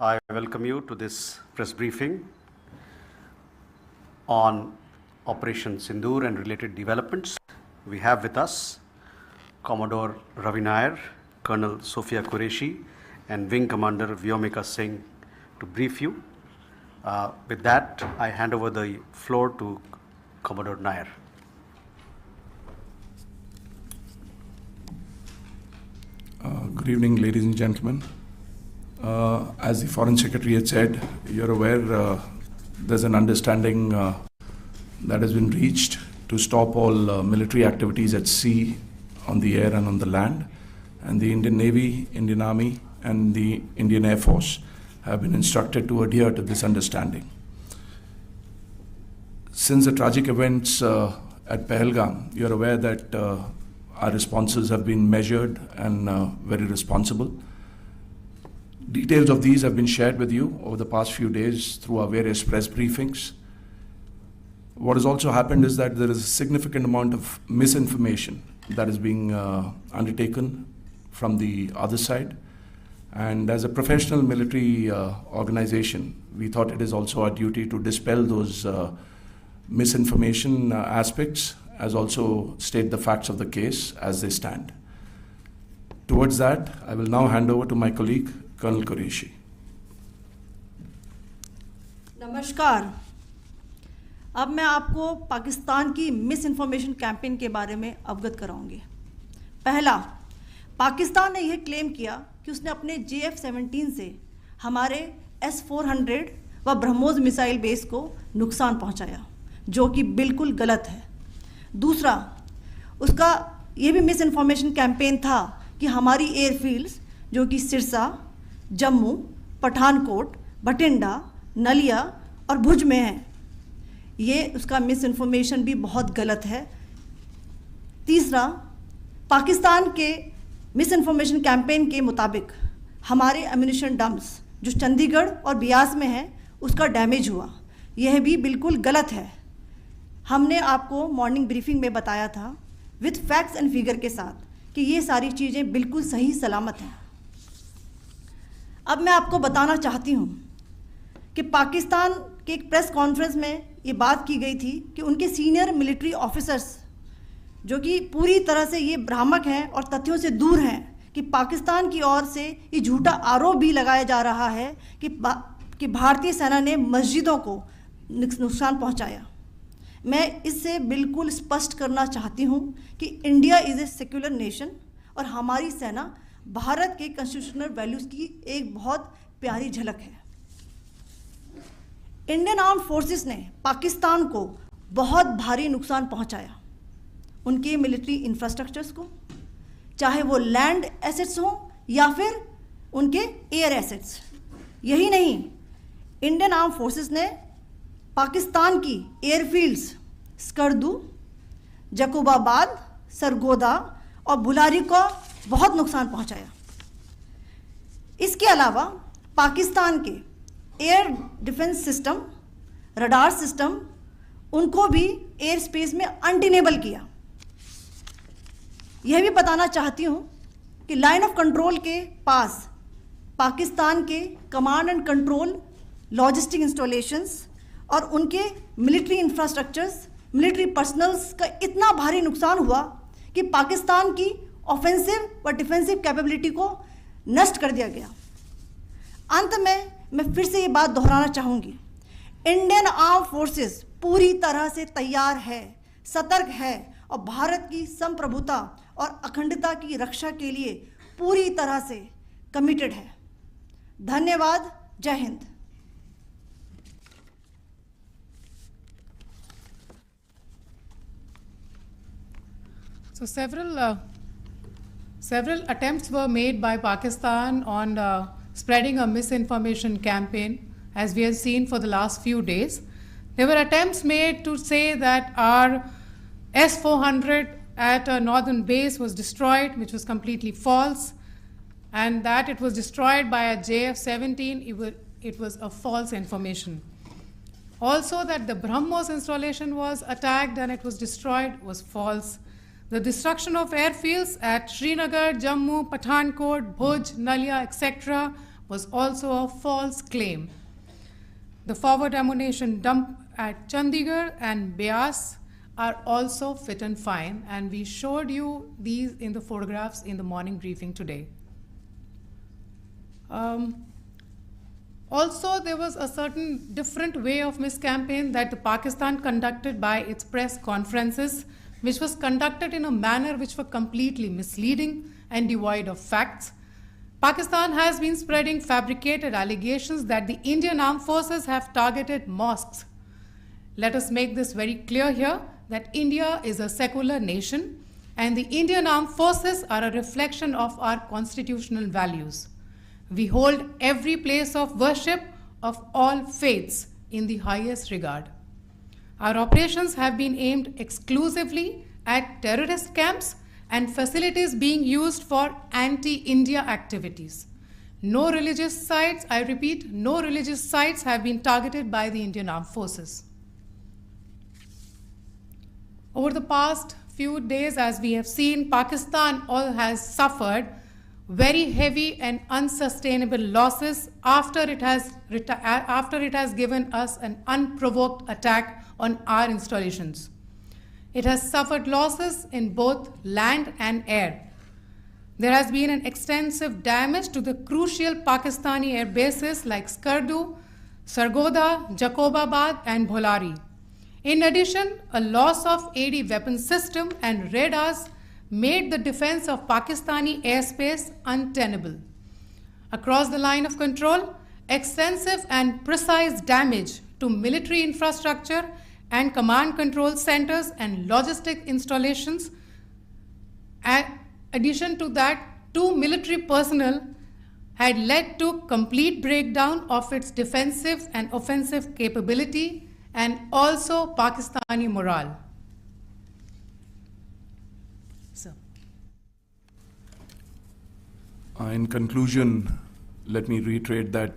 I welcome you to this press briefing on Operation Sindoor and related developments. We have with us Commodore Ravi Nair, Colonel Sophia Qureshi, and Wing Commander Vyomika Singh to brief you. With that, I hand over the floor to Commodore Nair. Good evening, ladies and gentlemen. As the Foreign Secretary had said, you're aware there's an understanding that has been reached to stop all military activities at sea, on the air and on the land. And the Indian Navy, Indian Army and the Indian Air Force have been instructed to adhere to this understanding. Since the tragic events at Pahalgam, you're aware that our responses have been measured and very responsible. Details of these have been shared with you over the past few days through our various press briefings. What has also happened is that there is a significant amount of misinformation that is being undertaken from the other side. And as a professional military organization, we thought it is also our duty to dispel those misinformation aspects, as also state the facts of the case as they stand. Towards that, I will now hand over to my colleague, Colonel Qureshi. नमस्कार। अब मैं आपको पाकिस्तान की miss information campaign के बारे में अवगत कराऊंगी। पहला, पाकिस्तान ने यह क्लेम किया कि उसने अपने JF-17 से हमारे S-400 व ब्रह्मोस मिसाइल बेस को नुकसान पहुंचाया, जो कि बिल्कुल गलत है। दूसरा, उसका ये भी मिस इन्फॉर्मेशन कैंपेन था कि हमारी एयरफील्ड्स जो कि सिरसा, जम्मू, पठानकोट, बठिंडा, नलिया और भुज में हैं, ये उसका मिस इन्फॉर्मेशन भी बहुत गलत है। तीसरा, पाकिस्तान के मिस इन्फॉर्मेशन कैंपेन के मुताबिक हमारे एम्यूनिशन डम्प्स जो चंडीगढ़ और बियास में हैं उसका डैमेज हुआ, यह भी बिल्कुल गलत है। हमने आपको मॉर्निंग ब्रीफिंग में बताया था विद फैक्ट्स एंड फिगर के साथ कि ये सारी चीज़ें बिल्कुल सही सलामत हैं। अब मैं आपको बताना चाहती हूँ कि पाकिस्तान के एक प्रेस कॉन्फ्रेंस में ये बात की गई थी कि उनके सीनियर मिलिट्री ऑफिसर्स जो कि पूरी तरह से ये भ्रामक हैं और तथ्यों से दूर हैं कि पाकिस्तान की ओर से ये झूठा आरोप भी लगाया जा रहा है कि भारतीय सेना ने मस्जिदों को नुकसान पहुंचाया। मैं इससे बिल्कुल स्पष्ट करना चाहती हूं कि India is a secular nation और हमारी सेना भारत के कॉन्स्टिट्यूशनल वैल्यूज़ की एक बहुत प्यारी झलक है। इंडियन आर्म्ड फोर्सेस ने पाकिस्तान को बहुत भारी नुकसान पहुंचाया, उनके मिलिट्री इंफ्रास्ट्रक्चर्स को, चाहे वो लैंड एसेट्स हों या फिर उनके एयर एसेट्स। यही नहीं, इंडियन आर्म्ड फोर्सेस ने पाकिस्तान की एयरफील्ड्स स्कर्दू, जकूबाबाद, सरगोदा और बुलारी को बहुत नुकसान पहुंचाया। इसके अलावा पाकिस्तान के air defence system, radar system, उनको भी एयर स्पेस में अनडिनेबल किया। यह भी बताना चाहती हूं कि लाइन ऑफ कंट्रोल के पास पाकिस्तान के command and control logistic installations और उनके मिलिट्री इंफ्रास्ट्रक्चर्स, मिलिट्री पर्सनल्स का इतना भारी नुकसान हुआ कि पाकिस्तान की ऑफेंसिव व डिफेंसिव कैपेबिलिटी को नष्ट कर दिया गया। अंत में मैं फिर से ये बात दोहराना चाहूँगी, इंडियन आर्म फोर्सेस पूरी तरह से तैयार है, सतर्क है और भारत की संप्रभुता और अखंडता की रक्षा के लिए पूरी तरह से कमिटेड है। धन्यवाद। जय Hind. So several attempts were made by Pakistan on spreading a misinformation campaign, as we have seen for the last few days. There were attempts made to say that our S-400 at a northern base was destroyed, which was completely false, and that it was destroyed by a JF-17. It was a false information. Also, that the BrahMos installation was attacked and it was destroyed was false. The destruction of airfields at Srinagar, Jammu, Pathankot, Bhuj, Nalia, etc. was also a false claim. The forward ammunition dump at Chandigarh and Beas are also fit and fine, and we showed you these in the photographs in the morning briefing today. Also, there was a certain different way of campaign that the Pakistan conducted by its press conferences, which was conducted in a manner which were completely misleading and devoid of facts. Pakistan has been spreading fabricated allegations that the Indian armed forces have targeted mosques. Let us make this very clear here that India is a secular nation and the Indian armed forces are a reflection of our constitutional values. We hold every place of worship of all faiths in the highest regard. Our operations have been aimed exclusively at terrorist camps and facilities being used for anti-India activities. No religious sites, I repeat, no religious sites have been targeted by the Indian armed forces. Over the past few days, as we have seen, Pakistan has suffered very heavy and unsustainable losses after it has given us an unprovoked attack on our installations. It has suffered losses in both land and air. There has been an extensive damage to the crucial Pakistani air bases like Skardu, Sargodha, Jacobabad and Bholari. In addition, a loss of AD weapon system and radars made the defense of Pakistani airspace untenable. Across the line of control, extensive and precise damage to military infrastructure and command control centers and logistic installations. In addition to that, 2 military personnel had led to complete breakdown of its defensive and offensive capability and also Pakistani morale. In conclusion, let me reiterate that